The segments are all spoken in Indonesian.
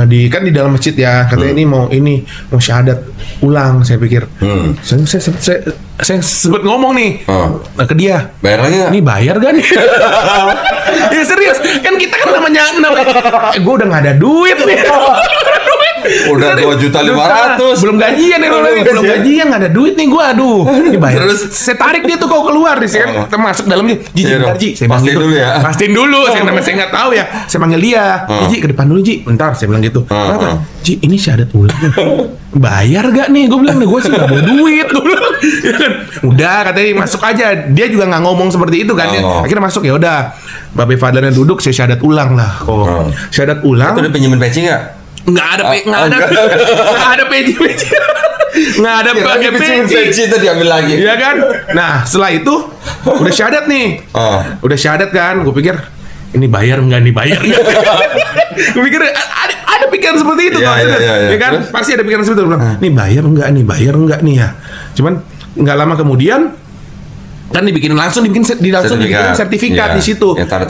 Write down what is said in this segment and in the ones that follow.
di dalam masjid ya, katanya ini mau syahadat ulang. Saya pikir saya sempat ngomong nih ke dia, bayar lagi nggak? Ini bayar gak nih? Ya serius, kan kita kan namanya gue udah nggak ada duit nih. Udah 2.500.000 belum gajian nih, belum gajian, nggak ada duit nih gue, aduh ini bayar. Terus saya tarik dia tuh kalau keluar nih, saya kan masuk dalamnya, Ji, saya pastiin dulu ya, pastiin dulu, saya nggak tahu ya, saya panggil dia, Ji ke depan dulu Ji, bentar, saya bilang gitu. Kenapa? Ji, ini syahadat ulang, bayar gak nih? Gue bilang, gue sih nggak mau duit, gue bilang. Udah, katanya masuk aja, dia juga nggak ngomong seperti itu kan, akhirnya masuk. Ya udah, Babe Fadlannya duduk, saya syahadat ulang lah. Syahadat ulang. Itu udah pinjemin peci nggak? Nggak ada peci. Nggak ada pakai peci itu diambil lagi. Iya kan? Nah setelah itu udah syahadat nih, udah syahadat kan? Gue pikir ini bayar nggak nih, bayar nggak? Gue pikir ada pikiran seperti itu, ya kan? Terus? Pasti ada pikiran seperti itu. Bilang, ini bayar nggak nih ya? Cuman nggak lama kemudian kan dibikin sertifikat di situ, tanda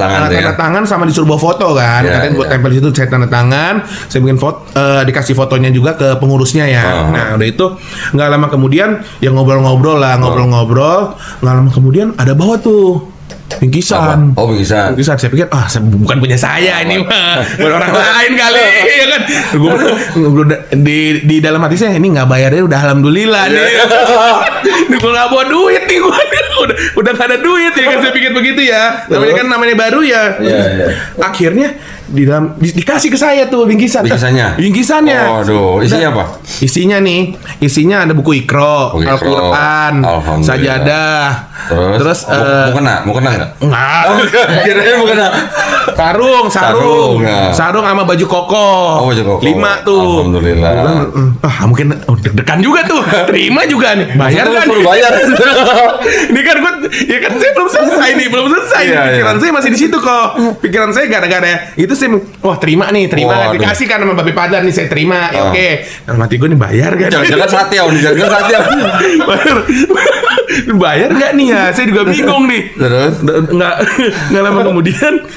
tangan sama disuruh bawa foto kan, katanya buat tempel di situ. Saya tanda tangan, saya bikin foto, dikasih fotonya juga ke pengurusnya ya. Nah udah itu nggak lama kemudian ya ngobrol-ngobrol, nggak lama kemudian ada bawa tuh bingkisan. Bingkisan. Saya pikir bukan punya saya ini mah, buat orang lain kali, ya kan? Gue di dalam hati saya, ini nggak bayarnya udah alhamdulillah nih. Gue nggak bawa duit nih, gue udah nggak ada duit ya kan, saya pikir begitu ya. Namanya baru ya. Akhirnya dikasih ke saya tuh bingkisannya. Aduh, isinya apa? Isinya ada buku Iqra, Al-Quran, sajadah. Terus mau kena nggak? Nggak. Kira-kira mau kena. Sarung sama baju koko. Baju koko. 5 tuh. Alhamdulillah. Mungkin deg-degan juga tuh. Terima juga nih. Bayar kan? Bayar. Ini kan saya belum selesai nih, Pikiran saya masih di situ kok. Pikiran saya gara-gara itu saya, terima dikasih kan sama Babe Fadlan nih, saya terima. Ya oke. Dalam hati gue nih, bayar kan? Jangan satya. Bayar nggak nih ya? Saya juga bingung nih. Terus nggak lama kemudian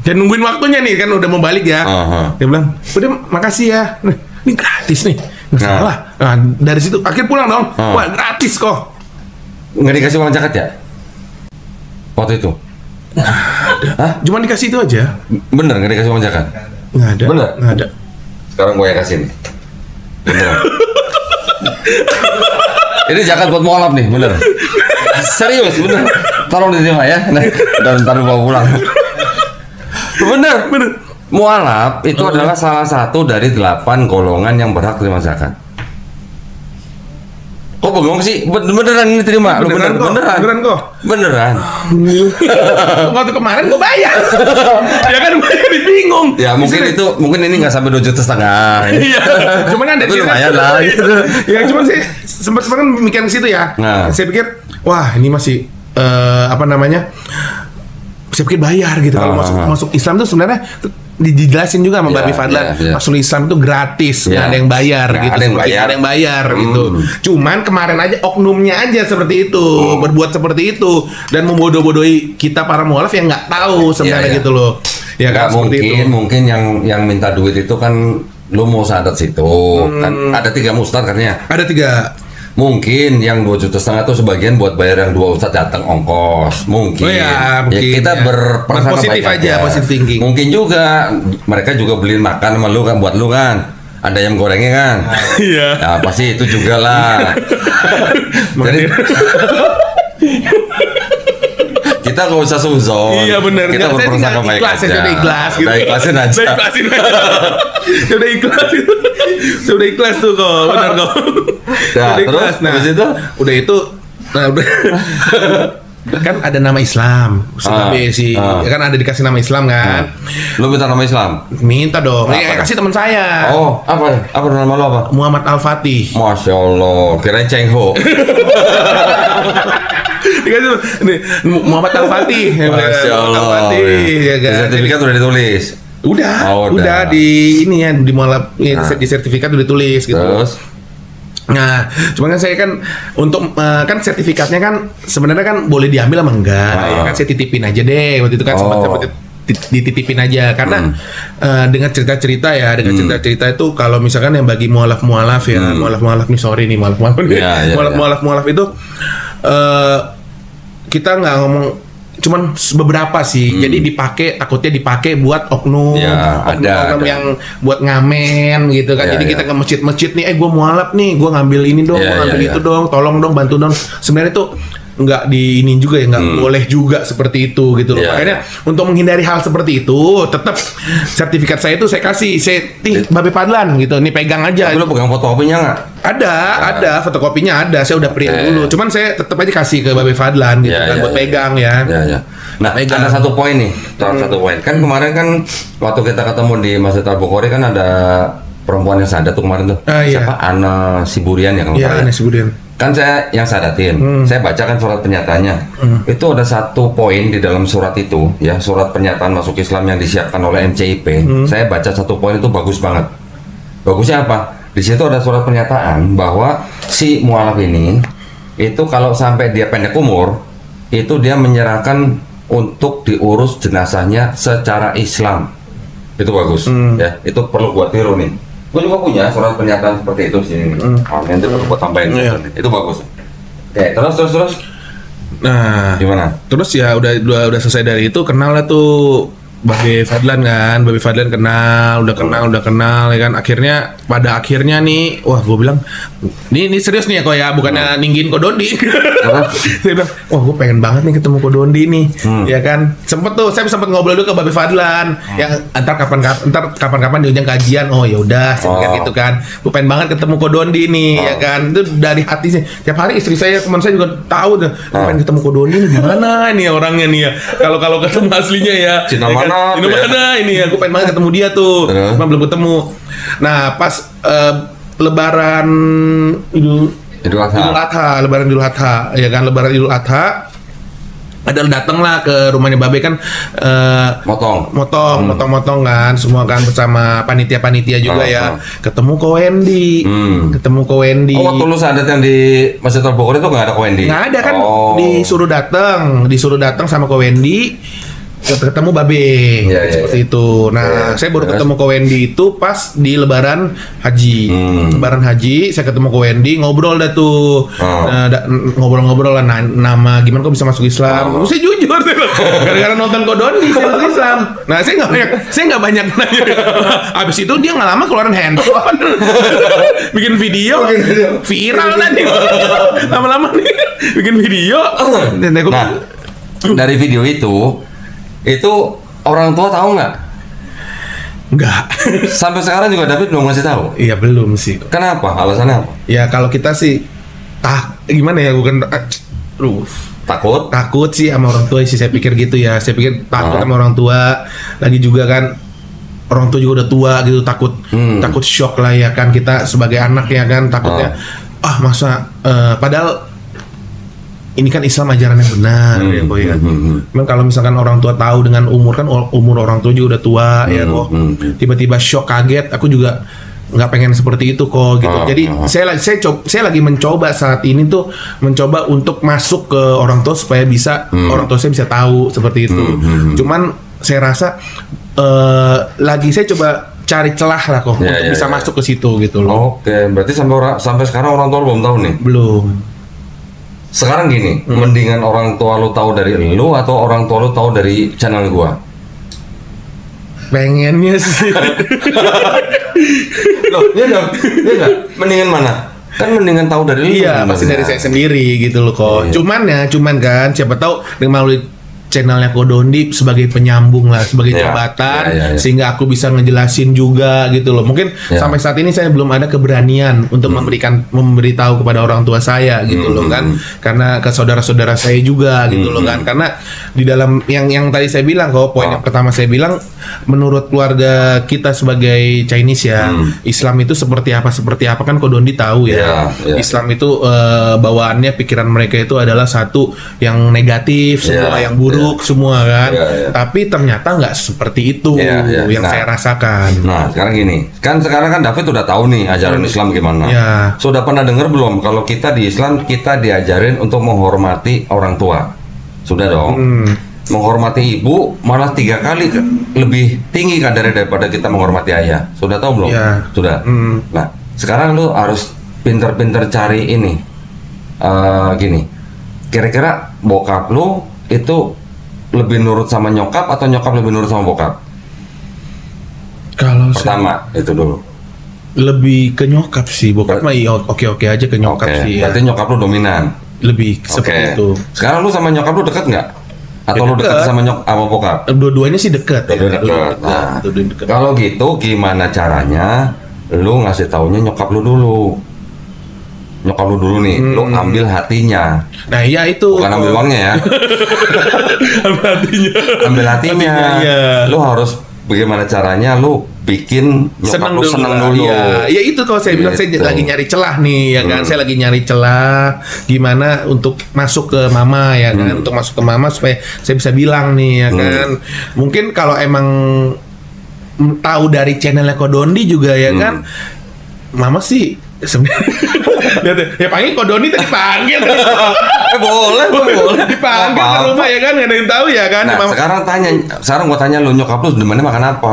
dan nungguin waktunya nih kan, udah mau balik ya. Dia bilang, udah makasih ya. Ini gratis nih, nggak salah. Nah, dari situ akhir pulang dong. Wah gratis kok. Nggak dikasih uang zakat ya? Waktu itu? Nggak ada. Cuma dikasih itu aja. Bener nggak dikasih uang zakat? Nggak ada. Bener? Nggak ada. Sekarang gue yang kasih nih. Bener. Ini zakat buat mualaf nih, bener. Serius, bener. Tolong diterima ya. Dan ntar bawa pulang. Bener. Mualaf itu adalah salah satu dari 8 golongan yang berhak terima zakat. Kok bengong sih? Beneran ini terima? Beneran kok. Beneran. Waktu kemarin gue bayar. Ya kan bingung. Ya mungkin ini nggak sampai 2,5 juta. Iya. Cuman kan dari lumayan lah. Ya cuman sih sempat mikir ke situ ya. Saya pikir, wah ini masih saya pikir bayar gitu. Kalau masuk Islam tuh sebenarnya dijelasin juga sama Babe Fadlan, masuk Islam itu gratis, nggak ada yang bayar gitu. Ada yang bayar gitu. Cuman kemarin aja oknumnya aja seperti itu, berbuat seperti itu dan membodoh-bodohi kita para mualaf yang nggak tahu sebenarnya gitu loh. Ya kan, mungkin yang minta duit itu kan lu mau syahadat situ kan, ada 3 ustadz katanya. Ada 3. Mungkin yang 2,5 juta itu sebagian buat bayar yang 2 ustadz datang ongkos. Mungkin. Mungkin kita berprasangka positif aja, positive thinking. Mungkin juga mereka juga beliin makan sama lu kan, buat lu kan. Ada ayam gorengnya kan. Iya. Ya pasti itu juga lah. Jadi kita nggak usah suzon. Iya benar. Kita berprasangka baik aja. Saya sudah ikhlas gitu. Ikhlasin aja. Sudah ikhlas tuh kok. Benar kok. Nah, terus habis itu udah kan ada nama Islam, kan ada dikasih nama Islam kan. Lu minta nama Islam? Minta dong. Kasih teman saya. Apa nama lu apa? Muhammad Al-Fatih. Masya Allah, kirain Cheng Ho. Dikasih nih Muhammad Al-Fatih. Masya Allah. Al-Fatih. Ya kan? Sertifikat udah ditulis. Udah di ini ya, di mualaf di sertifikat udah ditulis gitu. Terus? Nah, cuma kan saya kan untuk kan sertifikatnya kan sebenarnya kan boleh diambil sama enggak, ya kan saya titipin aja deh waktu itu kan sempat dititipin aja karena dengan cerita-cerita ya, dengan cerita-cerita itu kalau misalkan yang bagi mualaf ya, mualaf nih sorry nih mualaf nih, mualaf itu kita nggak ngomong cuman beberapa sih, jadi takutnya dipakai buat oknum yang buat ngamen gitu kan. Jadi kita ke masjid-masjid nih, gue mualaf nih, gue ngambil ini dong, gue ngambil itu dong, tolong dong, bantu dong. Sebenarnya itu nggak diinin juga ya, nggak boleh juga seperti itu gitu loh. Makanya untuk menghindari hal seperti itu, tetap sertifikat saya itu saya kasih, Babe Fadlan gitu, nih pegang aja. Lu pegang fotokopinya nggak? Ada fotokopinya ada, saya udah print dulu. Cuman saya tetap aja kasih ke Babe Fadlan gitu kan buat pegang ya. Nah, ada satu poin nih, satu poin. Kan kemarin kan waktu kita ketemu di Masjid Al-Bukhari kan ada perempuan yang sadat tuh kemarin tuh. Siapa? Ana Siburian ya kalau nggak salah. Ana Siburian. Kan saya yang sadatin, saya bacakan surat pernyataannya. Itu ada satu poin di dalam surat itu, ya surat pernyataan masuk Islam yang disiapkan oleh MCIP. Saya baca satu poin itu bagus banget. Bagusnya apa? Di situ ada surat pernyataan bahwa si mualaf ini itu kalau sampai dia pendek umur, itu dia menyerahkan untuk diurus jenazahnya secara Islam. Itu bagus, ya. Itu perlu buat tiru nih. Gue juga punya surat pernyataan seperti itu sini. Nanti perlu gue tambahin. Itu bagus. Oke, terus. Nah, gimana? Terus ya udah selesai dari itu, kenal lah tuh Babe Fadlan kan. Babe Fadlan udah kenal ya kan. Pada akhirnya nih, wah gue bilang ini serius nih ya kok ya, bukannya ninggin Kodondi. Saya bilang, wah gue pengen banget nih ketemu Kodondi nih, ya kan. Saya sempet ngobrol dulu ke Babe Fadlan, yang entar kapan-kapan di ujung kajian, oh ya udah, gitu kan. Gue pengen banget ketemu Kodondi nih, ya kan. Itu dari hati sih. Tiap hari istri saya, teman saya juga tahu deh, pengen ketemu Kodondi nih, gimana nih orangnya nih ya. Kalau ketemu aslinya ya. Mana ini ya, gue pengen banget ketemu dia tuh, cuma belum ketemu. Nah pas Lebaran Idul Adha, ya kan, Lebaran Idul Adha, datanglah ke rumahnya Babe kan, motong kan, semua kan bersama panitia juga ya. Ketemu ko Wendy. Oh, waktu lu sadat yang di Masjid Al-Bukhari itu nggak ada ko Wendy? Nggak ada kan, disuruh datang sama ko Wendy. Ketemu Babe seperti itu. Nah, saya baru ketemu ko Wendy itu pas di Lebaran Haji. Lebaran Haji, saya ketemu ko Wendy, ngobrol dah tuh. Ngobrol-ngobrol lah nama gimana kok bisa masuk Islam. Saya jujur deh, gara-gara nonton Kodondi saya masuk Islam. Nah, saya nggak banyak nanya. Abis itu dia nggak lama keluarin handphone, bikin video viral nanti. Lama-lama nih bikin video. Nah, dari video itu orang tua tahu nggak? Nggak. Sampai sekarang juga David belum ngasih tahu. Iya belum sih. Kenapa? Alasannya apa? Ya kalau kita sih gimana ya, bukan takut sih sama orang tua sih, saya pikir gitu ya. Saya pikir takut sama orang tua. Lagi juga kan orang tua juga udah tua gitu, takut shock lah ya kan, kita sebagai anak ya kan, takutnya masa padahal ini kan Islam ajaran yang benar ya kok ya. Memang kalau misalkan orang tua tahu dengan umur kan, umur orang tua juga udah tua ya kok. Tiba-tiba shock, kaget, aku juga nggak pengen seperti itu kok gitu. Jadi saya lagi mencoba saat ini tuh, mencoba untuk masuk ke orang tua supaya bisa orang tua saya bisa tahu seperti itu. Cuman saya rasa lagi saya coba cari celah lah kok untuk bisa masuk ke situ gitu loh. Oke, berarti sampai sekarang orang tua belum tahu nih? Belum. Sekarang gini, mendingan orang tua lu tahu dari lu atau orang tua lu tahu dari channel gua? Pengennya sih. Loh, iya enggak? Mendingan mana? Kan mendingan tahu dari lu. Iya, pasti dari saya sendiri gitu loh kok. Cuman kan siapa tahu dengan melalui channelnya Kodondi sebagai penyambung lah, sebagai jembatan, sehingga aku bisa ngejelasin juga gitu loh. Mungkin sampai saat ini saya belum ada keberanian untuk memberitahu kepada orang tua saya gitu loh kan, karena ke saudara-saudara saya juga gitu loh kan, karena di dalam yang tadi saya bilang kok, poin yang pertama saya bilang, menurut keluarga kita sebagai Chinese ya, Islam itu seperti apa kan Kodondi tahu ya. Islam itu bawaannya, pikiran mereka itu adalah satu yang negatif, semua yang buruk semua kan, tapi ternyata nggak seperti itu yang saya rasakan. Nah sekarang gini, sekarang kan David udah tahu nih ajaran Islam gimana. Sudah pernah dengar belum kalau kita di Islam kita diajarin untuk menghormati orang tua? Sudah dong. menghormati ibu malah 3 kali lebih tinggi kadarnya daripada kita menghormati ayah. Sudah tahu belum? Ya. Sudah. Nah, sekarang lu harus pinter-pinter cari ini. Gini. Kira-kira bokap lu itu lebih nurut sama nyokap atau nyokap lebih nurut sama bokap? Kalau Pertama, itu dulu. lebih ke nyokap sih, bokap mah iya oke-oke aja ke nyokap Oke, sih ya. berarti nyokap lu dominan. Lebih seperti itu. Sekarang lu sama nyokap lu dekat nggak? Atau Ya, lu dekat deket. sama bokap? Dua-duanya sih dekat ya. Dua-duanya dekat. Nah, Dua-duanya dekat. kalau gitu gimana caranya lu ngasih taunya nyokap lu dulu? Nyokap lu dulu nih, lu ambil hatinya. Nah, iya itu. Bukan ambil uangnya ya. Ambil hatinya. Ambil hatinya. Iya. Lu harus bagaimana caranya lu bikin nyokap lu seneng dulu. Iya, ya itu kalau saya bilang saya Gitu. lagi nyari celah nih ya kan. Saya lagi nyari celah gimana untuk masuk ke mama ya kan. Untuk masuk ke mama supaya saya bisa bilang nih ya kan. Mungkin kalau emang tahu dari channelnya Kodondi juga ya kan. Mama sih sebenarnya ya panggil Kodoni tadi panggil Boleh. dipanggil ke rumah ya kan, nggak ada yang tahu ya kan. Nah, Mama- sekarang gua tanya lu, nyokap lu demennya makan apa?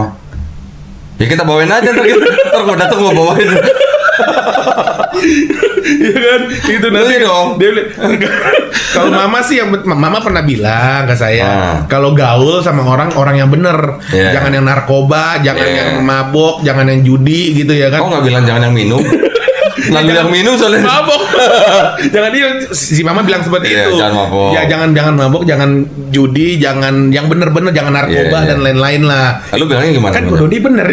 Ya kita bawain aja ntar gua dateng gua bawain. Iya kan, itu nanti Iya dong. dia bilang, kalau mama sih yang mama pernah bilang ke saya Ah. kalau gaul sama orang yang bener, Iya. jangan yang narkoba, jangan Iya. yang mabok, jangan yang judi gitu ya kan. Kok nggak bilang jangan yang minum? Lalu yang minum soalnya. Mabok. Jangan dia si mama bilang seperti Iya, itu. jangan mabok. Ya jangan mabok, jangan judi, jangan yang bener-bener, jangan narkoba Iya, iya. dan lain-lain lah. Lalu bilangnya gimana? Kan Kodoni bener.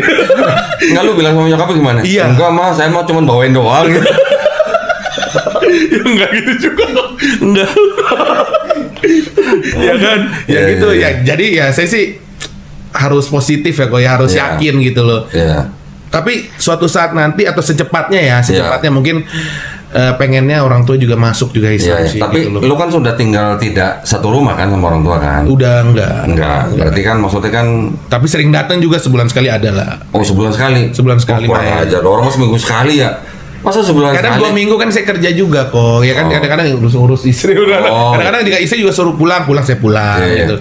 Enggak, lu bilang sama nyokap gimana? Iya. Enggak, mah saya mau cuma bawain doang. Ya, enggak gitu juga. Enggak. Ya kan? Ya Iya, gitu iya, ya. Jadi ya saya sih harus positif ya kok ya, harus Iya. yakin gitu loh. Iya. Tapi suatu saat nanti atau secepatnya ya, secepatnya mungkin pengennya orang tua juga masuk juga Islam Iya, sih. tapi gitu loh. lu kan sudah tinggal tidak satu rumah kan sama orang tua kan? Udah Enggak, berarti kan maksudnya kan Tapi sering datang juga sebulan sekali ada lah. sebulan sekali. Sebulan sekali Kurang main. aja, orang mas seminggu sekali ya. Masa sebulan Kadang sekali? 2 minggu kan saya kerja juga kok, ya kan. Oh. Kadang-kadang urus istri udah. Oh. Kadang-kadang juga istri juga suruh pulang saya pulang Iya, iya. gitu.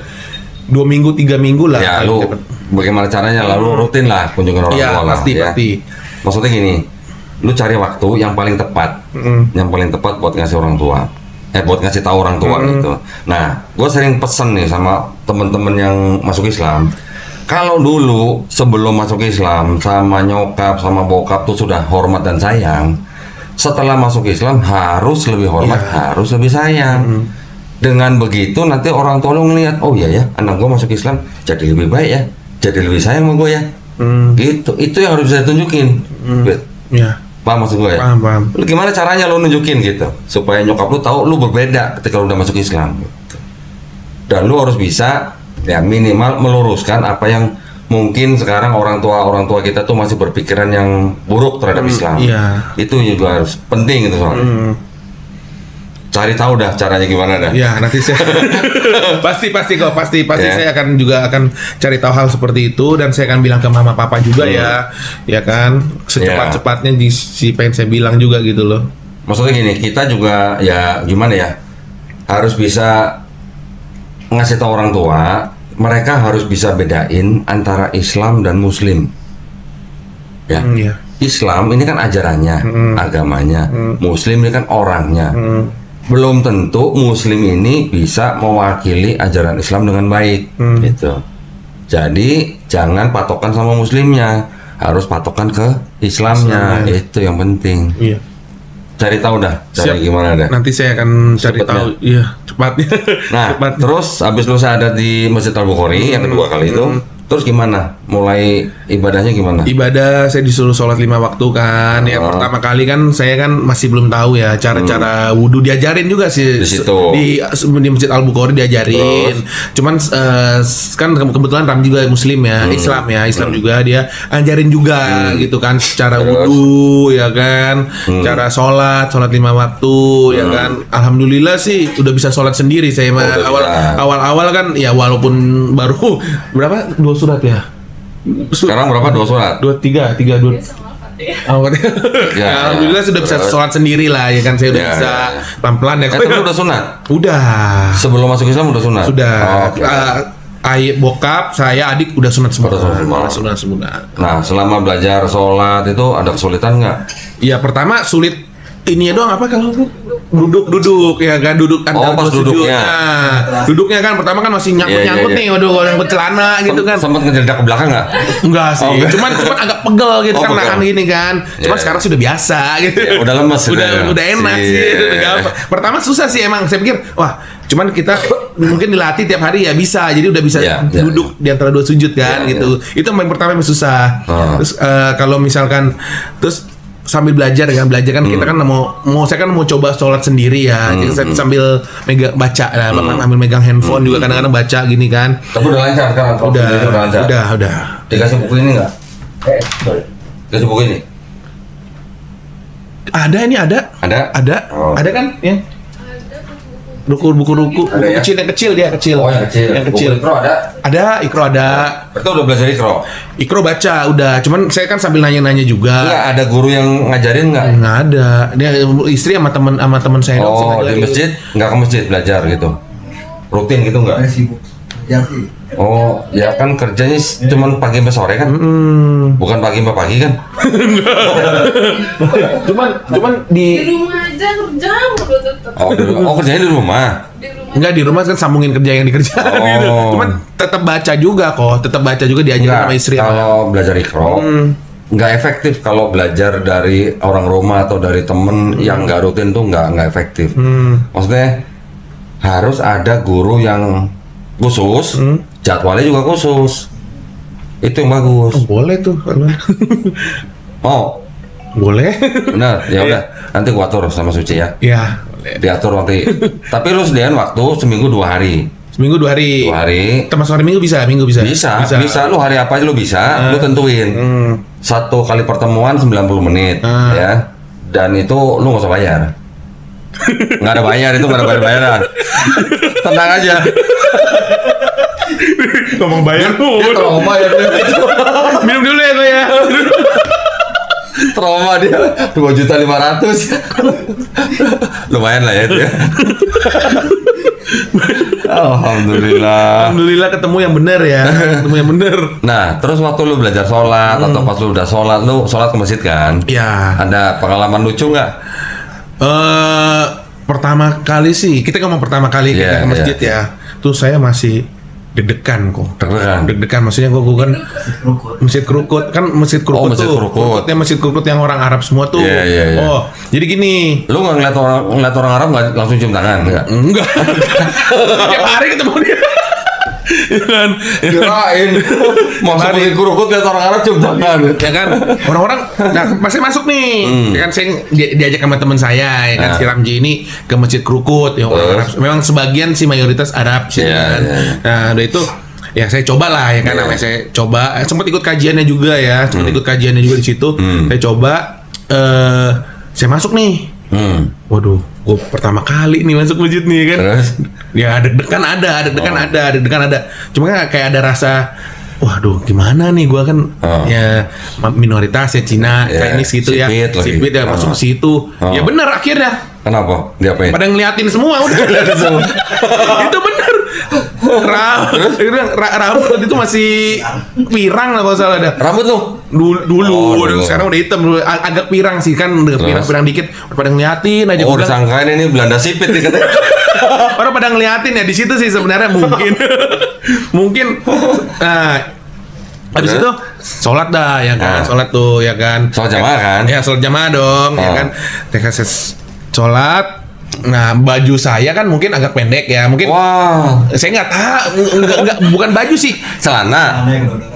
2 minggu 3 minggu lah. Ya paling lu cepet. bagaimana caranya lalu rutin lah kunjungan orang Iya, tua lah, pasti, ya. pasti. Maksudnya gini, lu cari waktu yang paling tepat, yang paling tepat buat ngasih orang tua, buat ngasih tahu orang tua gitu. Nah, gue sering pesen nih sama temen-temen yang masuk Islam. Kalau dulu sebelum masuk Islam sama nyokap sama bokap tuh sudah hormat dan sayang, setelah masuk Islam harus lebih hormat, harus lebih sayang. Dengan begitu nanti orang tua lu ngeliat, oh iya ya, anak gue masuk Islam jadi lebih baik ya, jadi lebih sayang sama gue ya. Gitu, itu yang harus bisa tunjukin. Ya, Paham maksud gue ya? paham. Lu gimana caranya lu nunjukin gitu supaya nyokap lu tahu lu berbeda ketika lu udah masuk Islam gitu. Dan lu harus bisa ya minimal meluruskan apa yang mungkin sekarang orang tua kita tuh masih berpikiran yang buruk terhadap Islam. iya. Itu juga harus penting gitu soalnya. Cari tahu dah caranya gimana dah. Ya, nanti saya pasti kok, pasti Ya. saya akan cari tahu hal seperti itu dan saya akan bilang ke mama papa juga ya kan, secepat-cepatnya si pengen saya bilang juga gitu loh. Maksudnya gini, kita juga ya gimana ya, harus bisa ngasih tahu orang tua, mereka harus bisa bedain antara Islam dan Muslim. Ya, Iya. Islam ini kan ajarannya, agamanya, Muslim ini kan orangnya. Belum tentu Muslim ini bisa mewakili ajaran Islam dengan baik, gitu. Jadi jangan patokan sama Muslimnya, harus patokan ke Islamnya, itu yang penting. Iya. Cari tahu dah, Siap. gimana dah. Nanti saya akan cari Cepatnya. tahu, iya, cepatnya. Nah, Cepatnya. terus habis lu ada di Masjid Al-Bukhari yang kedua kali itu, terus gimana? Mulai ibadahnya gimana? Ibadah saya disuruh sholat 5 waktu kan. Yang pertama kali kan saya kan masih belum tahu ya cara-cara wudhu, diajarin juga sih Di situ. di Masjid Al Bukhari diajarin. Cuman kan kebetulan Ram juga Muslim ya, Islam juga dia ajarin juga gitu kan cara wudhu ya kan, cara sholat 5 waktu ya kan. Alhamdulillah sih udah bisa sholat sendiri saya mah. udah bisa. Awal-awal kan ya walaupun baru berapa 2 surat ya. Sekarang berapa? 2 surat? 2 3 3 2 Ya, Alhamdulillah sudah bisa sholat sendiri lah ya kan, saya udah Ya, bisa ya. pelan-pelan ya. Tapi lu udah sunat? Udah. Sebelum masuk Islam udah sunat? Sudah. Oh, oke. Ayah, bokap, saya, adik udah sunat semua. Udah sunat semua. Sunat. Nah, selama belajar sholat itu ada kesulitan nggak? Ya pertama sulit ini doang apa kalau duduk ya kan, duduk antara pas dua sujud. duduknya. Nah, duduknya kan pertama kan masih nyangkut Iya. nih, waduh nyangkut celana gitu kan. Sempat ngejeledak ke belakang nggak? Enggak sih, Oh, enggak. cuman agak pegel gitu kan, Pegel. nahan gini kan. Cuman Iya. sekarang sudah biasa gitu. Ya, udah lemes udah ya. udah enak sih. Iya. Udah gampang. Pertama susah sih emang. Saya pikir, wah, cuman kita mungkin dilatih tiap hari ya bisa. Jadi udah bisa Iya, duduk di antara dua sujud kan Iya, gitu. Itu yang pertama yang susah. Oh. Terus kalau misalkan terus sambil belajar kan kita kan saya kan mau coba sholat sendiri ya. Jadi saya sambil baca lah, ambil megang handphone juga kadang-kadang baca gini kan. Tapi udah lancar kan? Udah, lancar. udah. Dikasih buku ini nggak? Dikasih buku ini? Ada ini ada. Ada? Oh. Ada kan? Ya. Buku ruku Ada ya? yang kecil dia kecil. Oh, yang kecil. Yang kecil. Buku Ikro ada? Ada Ikro ada. Berarti udah belajar Ikro? Ikro baca udah. Cuman saya kan sambil nanya-nanya juga. Nggak ada guru yang ngajarin nggak? Nggak ada. Dia istri sama teman saya doang sih Oh, di ngajarin. masjid? Nggak ke masjid belajar gitu? Rutin gitu nggak? sibuk kerja sih. Oh, ya kan kerjanya cuman pagi sampai sore kan? Bukan pagi sampai pagi kan? Cuman Di rumah aja kerja udah tetap. Oh, kerjanya di rumah? Di rumah. Enggak, di rumah kan sambungin kerja yang dikerjakan Oh. gitu. Cuman tetap baca juga kok, tetap baca juga diajarin Nggak, sama istri. kalau belajar Ikro nggak efektif kalau belajar dari orang rumah atau dari temen yang nggak rutin tuh nggak efektif. Maksudnya harus ada guru yang khusus, jadwalnya juga khusus. Itu yang bagus. Boleh tuh. Mau? Boleh. Benar, ya udah. Nanti gua atur sama Suci ya. Ya, boleh. Diatur nanti. Tapi lu sediain waktu seminggu 2 hari. Seminggu 2 hari. 2 hari. Termasuk hari Minggu bisa, Minggu bisa. Bisa. Lu hari apa aja lu bisa, lu tentuin. Satu kali pertemuan 90 menit, ya. Dan itu lu nggak usah bayar. Nggak ada bayar, itu nggak ada bayar-bayaran. Tenang aja. Ngomong bayar Dia trauma ya. Minum dulu ya gue ya. Trauma dia 2.500.000. Lumayan lah ya itu ya. Alhamdulillah. Alhamdulillah ketemu yang benar ya. Ketemu yang benar. Nah, terus waktu lu belajar sholat atau pas lu udah sholat, lu sholat ke masjid kan? Ya. Ada pengalaman lucu nggak? Pertama kali sih, kita ngomong pertama kali Iya, kita ke masjid iya. ya. Tuh saya masih deg-degan kok. Deg-degan maksudnya gue kan Rukun. Masjid Krukut kan Masjid Oh, Krukut Masjid tuh. Krukut. Krukutnya Masjid Krukut yang orang Arab semua tuh. Iya, iya, iya. Oh, jadi gini. Lu nggak ngeliat orang Arab nggak langsung cium tangan nggak? Enggak. Tiap hari ketemu dia. Ya kan? Kirain masuk ke Krukut lihat orang Arab cium tangan. Ya kan orang-orang nah pasti masuk nih ya kan saya diajak sama teman saya ya kan Nah. si Ramji ini ke Masjid Krukut yang orang Arab memang sebagian sih mayoritas Arab sih Iya, kan iya. nah udah itu ya saya coba lah ya kan Iya. namanya saya coba sempat ikut kajiannya juga ya sempat ikut kajiannya juga di situ saya coba saya masuk nih waduh gue pertama kali nih masuk masjid nih kan Terus? ya deg-degan ada deg-degan ada cuma kan kayak ada rasa waduh gimana nih gua kan ya minoritas ya Cina Ya, Chinese gitu ya sipit lagi. sipit ya masuk ke situ ya benar akhirnya Kenapa? Diapain? pada ngeliatin semua udah itu bener rambut itu masih pirang lah kalau salah ada Rambut lu? dulu Oh, dulu. sekarang udah hitam dulu. Agak pirang sih kan udah pirang dikit pada ngeliatin aja Oh, gua bilang, disangkain ini Belanda sipit nih katanya. orang pada ngeliatin ya di situ sih sebenarnya mungkin nah habis itu sholat dah ya kan sholat tuh ya kan Sholat jamaah kan? ya sholat jamaah dong ya kan sholat nah baju saya kan mungkin agak pendek ya mungkin Wah, saya nggak tahu enggak bukan baju sih celana.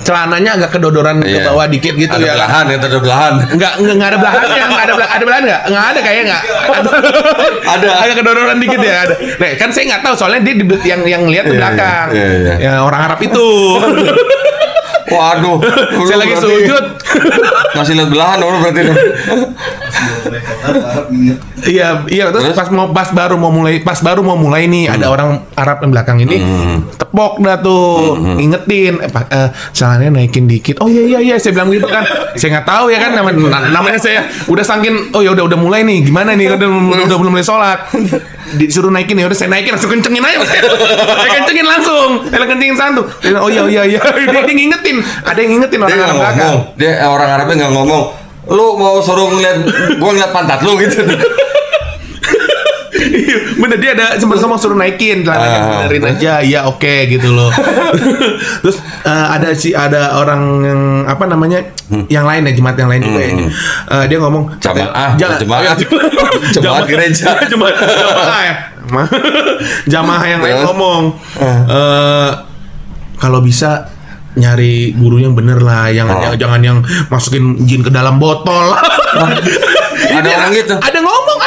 celananya agak kedodoran ke Iya. bawah dikit gitu Ada ya belahan ya, ada belahan. Enggak ada belahannya, ada belahan nggak ada kayaknya nggak. Ada. Agak kedodoran dikit ya ada. Nah, kan saya nggak tahu soalnya dia yang lihat ke Iya, belakang. iya, iya. Ya orang Arab itu. Waduh, Saya lu lagi berarti sujud. Masih lihat belahan orang berarti. Iya, terus pas baru mau mulai nih ada orang Arab yang belakang ini tepok dah tuh, ngingetin jalannya naikin dikit. Oh iya saya bilang gitu kan. Saya nggak tahu ya kan namanya saya udah sangkin oh ya udah mulai nih. Gimana nih udah belum mulai sholat. Disuruh naikin ya udah saya naikin langsung kencengin aja Mas. Saya kencengin langsung. Saya kencengin santu. Oh iya. Dia ngingetin. Ada yang ngingetin orang Arab belakang. Dia orang Arabnya nggak ngomong. Lu mau suruh gua ngeliat pantat lu gitu. Bener dia ada sempat suruh naikin celananya benerin aja ya oke gitu loh. Terus ada orang yang apa namanya yang lain ya jemaat yang lain juga ya. Dia ngomong jemaat gereja jamaah ya jamaah yang lain ngomong kalau bisa nyari guru yang bener lah, jangan yang masukin jin ke dalam botol. Ada orang gitu. Ada ngomong.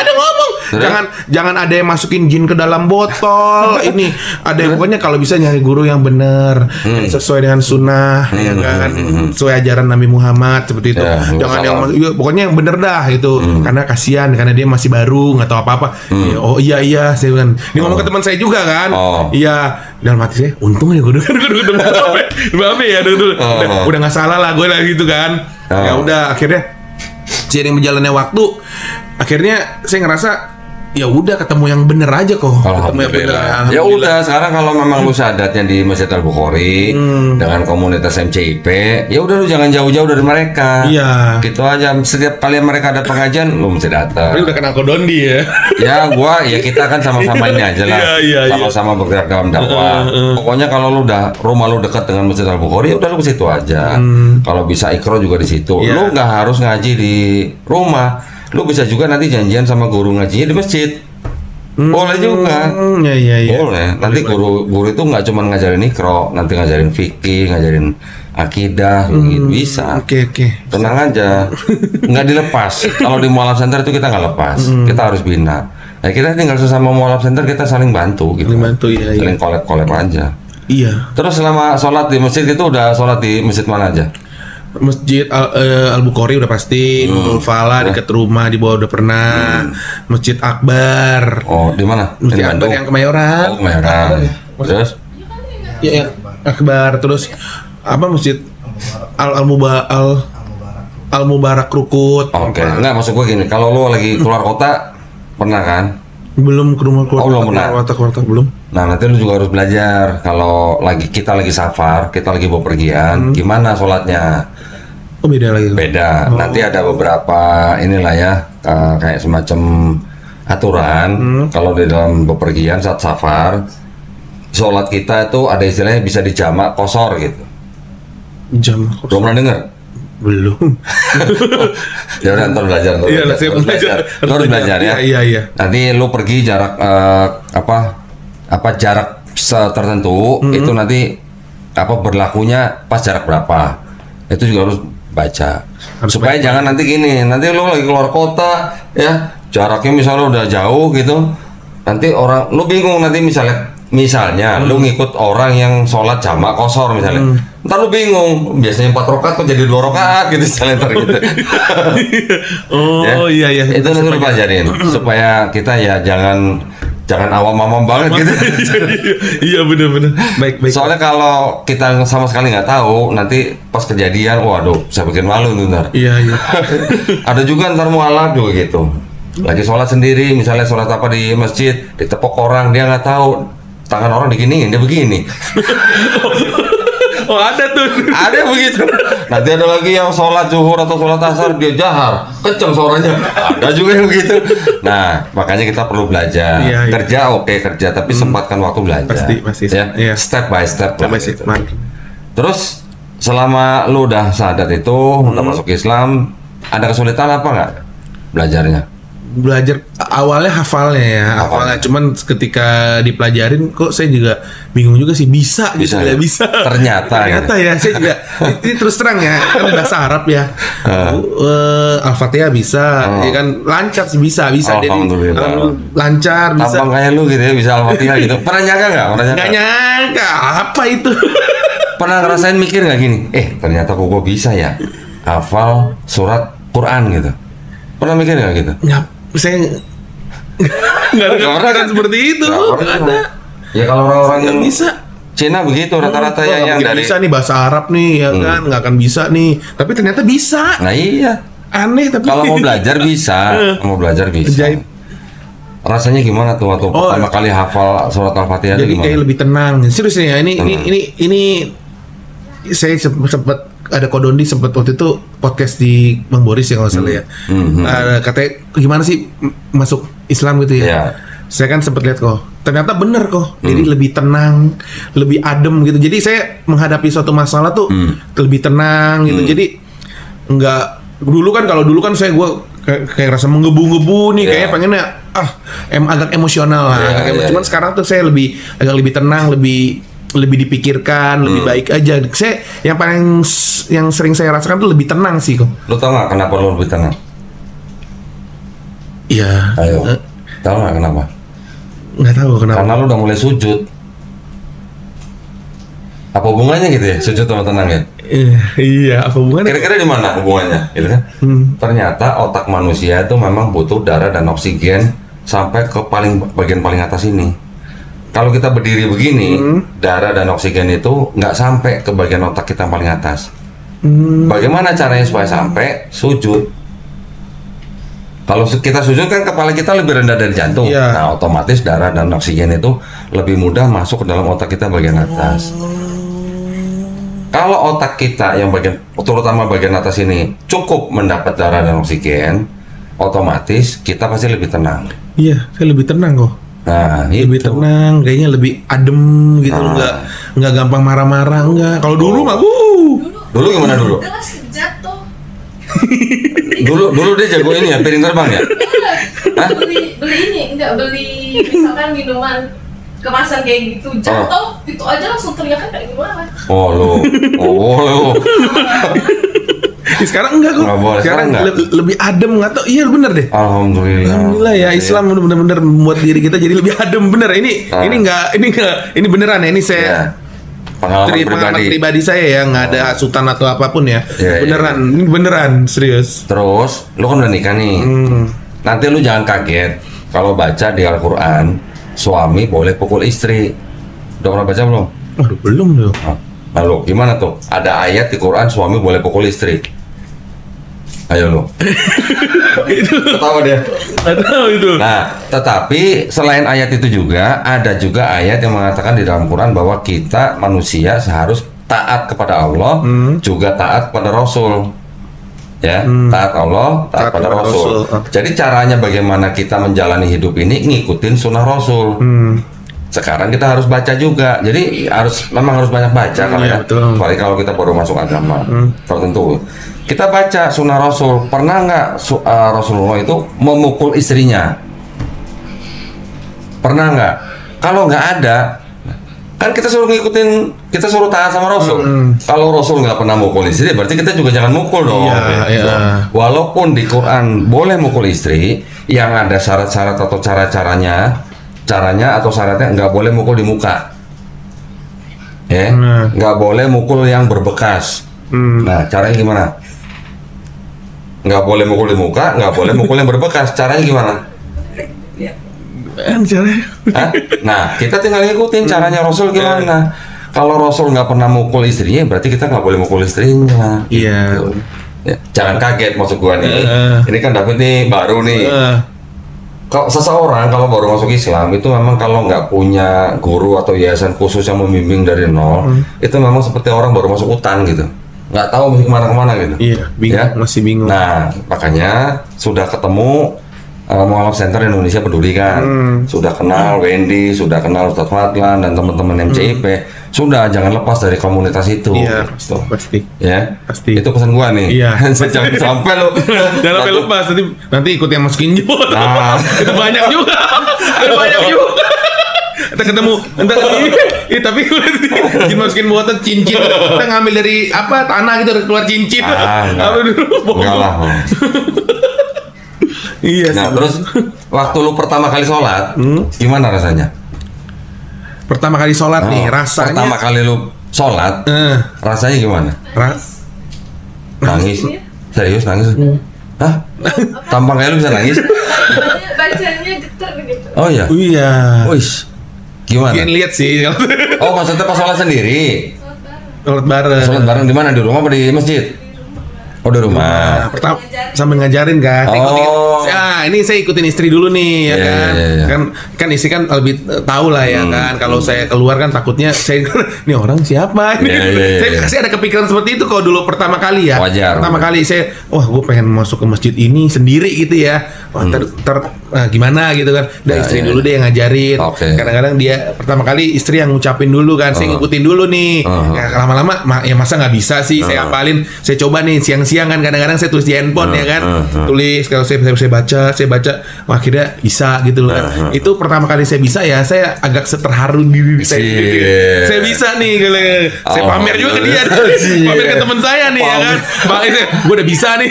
Jangan ada yang masukin jin ke dalam botol. Ini ada yang pokoknya kalau bisa nyari guru yang bener, sesuai dengan sunnah, ya kan, sesuai ajaran Nabi Muhammad seperti itu. Jangan yang pokoknya yang bener dah itu, karena kasihan karena dia masih baru nggak tahu apa-apa. Oh iya saya kan. Ini ngomong ke teman saya juga kan. Iya. Dalam hati saya, untung ya gue babe ya udah nggak salah lah gue lagi gitu kan. Ya udah akhirnya seiring berjalannya waktu akhirnya saya ngerasa ya udah ketemu yang bener aja kok. Alhamdulillah. Ya udah sekarang kalau memang lu sadatnya di Masjid Al-Bukhari dengan komunitas MCIP, ya udah lu jangan jauh-jauh dari mereka. Iya. Gitu aja. Setiap kali mereka ada pengajian lu mesti datang. Lu udah kenal Kodondi ya. Ya kita kan sama-sama ini aja lah. Sama-sama bergerak dalam dakwah. Pokoknya kalau lu udah rumah lu dekat dengan Masjid Al-Bukhari, ya udah lu ke situ aja. Kalau bisa ikro juga di situ. Lu nggak harus ngaji di rumah. Lu bisa juga nanti janjian sama guru ngajinya di masjid. Boleh juga. Iya. Boleh. Nanti guru itu nggak cuma ngajarin ikro, nanti ngajarin fikih, ngajarin akidah, gitu bisa. Oke. Tenang aja, nggak dilepas. Kalau di Mualaf Center itu kita nggak lepas, kita harus bina. Nah, kita tinggal sesama Mualaf Center kita saling bantu, gitu. Saling kolab aja. Iya. Terus selama sholat di masjid itu udah sholat di masjid mana aja? Masjid Al-Bukhari udah pasti, Nurul Falah dekat rumah di bawah udah pernah. Masjid Akbar. Oh, di mana? Masjid Akbar yang Kemayoran. Oh, Kemayoran. Terus? Iya, Akbar. Terus apa Masjid Al-Mubarak Krukut. Oke. Enggak, maksud gue gini, kalau lu lagi keluar kota pernah kan? Belum ke rumah keluar. Belum pernah. Belum. Nah, nanti lu juga harus belajar kalau kita lagi safar, kita lagi bawa pergian, gimana sholatnya? Oh, beda lagi. Beda. Nanti ada beberapa inilah ya, kayak semacam aturan. Kalau di dalam bepergian saat safar, sholat kita itu ada istilahnya bisa dijamak kosor gitu. Jamak kosor. Belum pernah dengar? Belum. Ya udah ntar belajar. Lu harus belajar ya. Iya. Nanti lu pergi jarak jarak tertentu itu nanti berlakunya pas jarak berapa. Itu juga harus baca. Supaya jangan nanti gini, nanti lu lagi keluar kota ya, jaraknya misalnya udah jauh gitu. Nanti lu bingung nanti misalnya lu ngikut orang yang sholat jamak kosor misalnya. Ntar lu bingung, biasanya 4 rakaat kok jadi 2 rakaat gitu misalnya gitu. Oh ya? Iya. Itu nanti lu pelajarin supaya kita ya jangan awam-awam banget gitu. Iya benar. Baik. Soalnya kalau kita sama sekali nggak tahu, nanti pas kejadian, waduh, saya bikin malu tuh ntar. Iya. Ada juga ntar mualaf juga gitu. Lagi sholat sendiri, misalnya sholat apa di masjid, ditepok orang, dia nggak tahu, tangan orang diginiin, dia begini. Oh ada tuh. Ada begitu. Nanti ada lagi yang sholat zuhur atau sholat asar dia jahar, kenceng suaranya. Ada juga yang begitu. Nah makanya kita perlu belajar. Iya. Kerja tapi sempatkan waktu belajar. Pasti. Ya. Iya. Step by step. Gitu. Terus selama lu udah syahadat itu, udah masuk Islam, ada kesulitan apa nggak belajarnya? Belajar awalnya hafalnya, cuman ketika dipelajarin kok saya juga bingung juga sih bisa. Ternyata ya saya juga ini terus terang ya kan bahasa Arab ya. Al-Fatihah bisa, ya kan lancar sih bisa. Alhamdulillah. Lancar bisa. Tampang kayak lu gitu ya bisa Al-Fatihah gitu. Pernah nyangka nggak? Nggak nyangka apa itu. Pernah ngerasain mikir nggak gini? Ternyata kok gue bisa ya hafal surat Quran gitu. Pernah mikir nggak gitu? Nggak, saya nggak ada Nggak pernah kepikiran kan? seperti itu. Nggak pernah. Nggak ada. Ya kalau orang-orang Nggak yang bisa. Cina begitu rata-rata Nggak yang mungkin dari. bisa nih bahasa Arab nih ya kan, nggak akan bisa nih. Tapi ternyata bisa. Nah iya. Aneh tapi. Kalau mau belajar bisa, mau belajar bisa. Ajaib. Rasanya gimana tuh waktu Oh. pertama kali hafal surat Al-Fatihah itu Jadi gimana? kayak lebih tenang. Serius nih ya, ini saya sempat ada Kodondi sempat waktu itu podcast di Bang Boris ya kalau nggak salah ya. Katanya gimana sih masuk Islam gitu ya. Iya. Saya kan sempat lihat kok. Ternyata bener kok. Jadi lebih tenang, lebih adem gitu. Jadi saya menghadapi suatu masalah tuh lebih tenang gitu. Jadi nggak dulu kan saya kayak rasa menggebu-gebu nih, Iya. kayaknya pengennya agak emosional lah. Iya. Cuman sekarang tuh saya agak lebih tenang, lebih dipikirkan, lebih baik aja. Saya yang sering saya rasakan tuh lebih tenang sih kok. Lo tau nggak kenapa lo lebih tenang? Iya. Ayo. Tahu nggak kenapa? Nggak tahu kenapa. Karena lo udah mulai sujud. Apa hubungannya gitu ya? Sujud sama tenang ya? Iya, apa hubungannya? Kira-kira di mana hubungannya? Gitu kan? Ternyata otak manusia itu memang butuh darah dan oksigen sampai ke bagian paling atas ini. Kalau kita berdiri begini, darah dan oksigen itu nggak sampai ke bagian otak kita yang paling atas. Bagaimana caranya supaya sampai? Sujud. Kalau kita sujud kan kepala kita lebih rendah dari jantung. Iya. Nah, otomatis darah dan oksigen itu lebih mudah masuk ke dalam otak kita bagian atas. Kalau otak kita yang terutama bagian atas ini cukup mendapat darah dan oksigen, otomatis kita pasti lebih tenang. Iya, saya lebih tenang kok. Nah, Lebih itu. tenang, kayaknya lebih adem gitu, nggak gampang marah-marah, nggak. Kalau dulu mah, Dulu gimana dulu? Udah lah jatuh. Dulu dia jago ini ya, piring terbang ya? beli misalkan minuman kemasan kayak gitu jatuh itu aja langsung teriaknya kayak gimana. Oh lo. sekarang enggak kok. Nggak boleh, sekarang nggak? Lebih adem, nggak tau. Iya bener deh. Alhamdulillah. Alhamdulillah ya, Islam bener-bener membuat diri kita jadi lebih adem, bener. Ini beneran ya, ini Ya, saya pengalaman pribadi saya ya, nggak ada hasutan atau apapun ya. Iya, Beneran, ini beneran, serius. Terus, lu kan udah nikah nih. Nanti lu jangan kaget kalau baca di Al-Quran, suami boleh pukul istri. Udah pernah baca belum? Waduh, belum tuh. Lalu gimana tuh? Ada ayat di Quran suami boleh pukul istri. Ayo lu. Ketawa dia. Nggak tahu itu. Nah, tetapi selain ayat itu juga ada juga ayat yang mengatakan di dalam Quran bahwa kita manusia seharus taat kepada Allah, juga taat kepada Rasul. Ya, taat Allah, taat pada Rasul. Jadi caranya bagaimana kita menjalani hidup ini ngikutin sunnah Rasul. Sekarang kita harus baca juga. Jadi memang harus banyak baca kalau Iya, ya. betul. Apalagi kalau kita baru masuk agama tertentu. Kita baca sunnah Rasul. Pernah nggak Rasulullah itu memukul istrinya? Pernah nggak? Kalau nggak ada, kan kita suruh taat sama Rasul. Kalau Rasul nggak pernah mukul istri, berarti kita juga jangan mukul dong. Iya, gitu. iya. Walaupun di Quran boleh mukul istri, yang ada syarat-syarat atau caranya atau syaratnya nggak boleh mukul di muka. Ya, nggak boleh mukul yang berbekas. Nah, caranya gimana? Nggak boleh mukul di muka, nggak boleh mukul yang berbekas. Caranya gimana? Caranya. Hah? Nah, kita tinggal ngikutin caranya Rasul gimana. Kalau Rasul nggak pernah mukul istrinya, berarti kita nggak boleh mukul istrinya. Iya. Gitu. Ya, jangan kaget maksud gua nih. Ini kan David nih baru nih. Kalau seseorang kalau baru masuk Islam itu memang kalau nggak punya guru atau yayasan khusus yang membimbing dari nol, itu memang seperti orang baru masuk hutan gitu. Nggak tahu mesti kemana-kemana gitu. Iya, bingung, masih bingung. Nah, makanya sudah ketemu Mualaf Center Indonesia Peduli kan, sudah kenal Wendy, sudah kenal Ustadz Fadlan dan teman-teman MCIP, sudah jangan lepas dari komunitas itu. Iya, gitu. pasti. Ya, Pasti. Itu pesan gua nih. Iya. Jangan sampai lo. Jangan sampai lepas, nanti ikut yang masukin juga. Nah. Itu banyak juga. Ada banyak juga. Kita ketemu, tapi jin masukin buatan cincin. Kita ngambil dari tanah gitu, keluar cincin. Enggak lah. Iya. Nah, terus waktu lu pertama kali sholat, gimana rasanya? Pertama kali sholat nih, rasanya. Pertama kali lu sholat, rasanya gimana? Nangis? Serius nangis? Hah? Tampang kayak lu bisa nangis? Bacanya getar gitu. Oh iya. Iya. Wis. Gimana? Kalian lihat sih Oh, maksudnya pas sholat sendiri. sholat bareng. Sholat bareng di mana? Di rumah apa di masjid? Oh, di rumah. Nah, pertama sambil ngajarin kan. Oh. Ini saya ikutin istri dulu nih ya Iya, kan. iya, iya. Kan istri kan lebih tahu lah ya kan. Kalau saya keluar kan takutnya saya ini orang siapa ini. Iya, iya, iya. Saya ada kepikiran seperti itu kalau dulu pertama kali ya. Wajar. Pertama kali saya gue pengen masuk ke masjid ini sendiri gitu ya. Wah, gimana gitu kan. Ya, Istri iya. dulu deh yang ngajarin. Oke. Kadang-kadang dia pertama kali istri yang ngucapin dulu kan. Saya ngikutin dulu nih. Ya, lama-lama ya masa nggak bisa sih saya hafalin. Saya coba nih siang-siang kan kadang-kadang saya tulis di handphone ya kan. Tulis kalau saya baca. Wah, akhirnya bisa gitu loh kan. Itu pertama kali saya bisa ya, saya agak terharu di diri saya. Cie. Saya bisa nih kalau saya pamer juga ke dia. Cie. Pamer ke teman saya nih ya kan. Bang, gue udah bisa nih.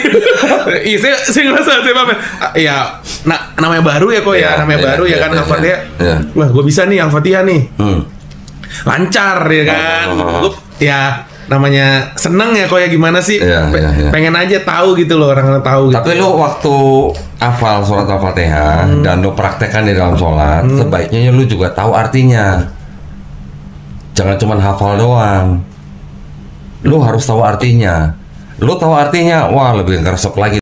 Iya, saya ngerasa saya pamer. Ya, namanya baru ya kok ya, namanya baru ya kan Al-Fatihah. Iya. Wah, gue bisa nih Al-Fatihah nih. Lancar ya kan. Gue ya namanya seneng ya kok ya gimana sih. Iya, iya. Pengen aja tahu gitu loh, orang tahu gitu. Tapi lu waktu hafal surat Al-Fatihah dan lu praktekkan di dalam sholat, sebaiknya lu juga tahu artinya. Jangan cuma hafal doang. Lu harus tahu artinya. Lu tahu artinya, wah lebih ngeresep lagi.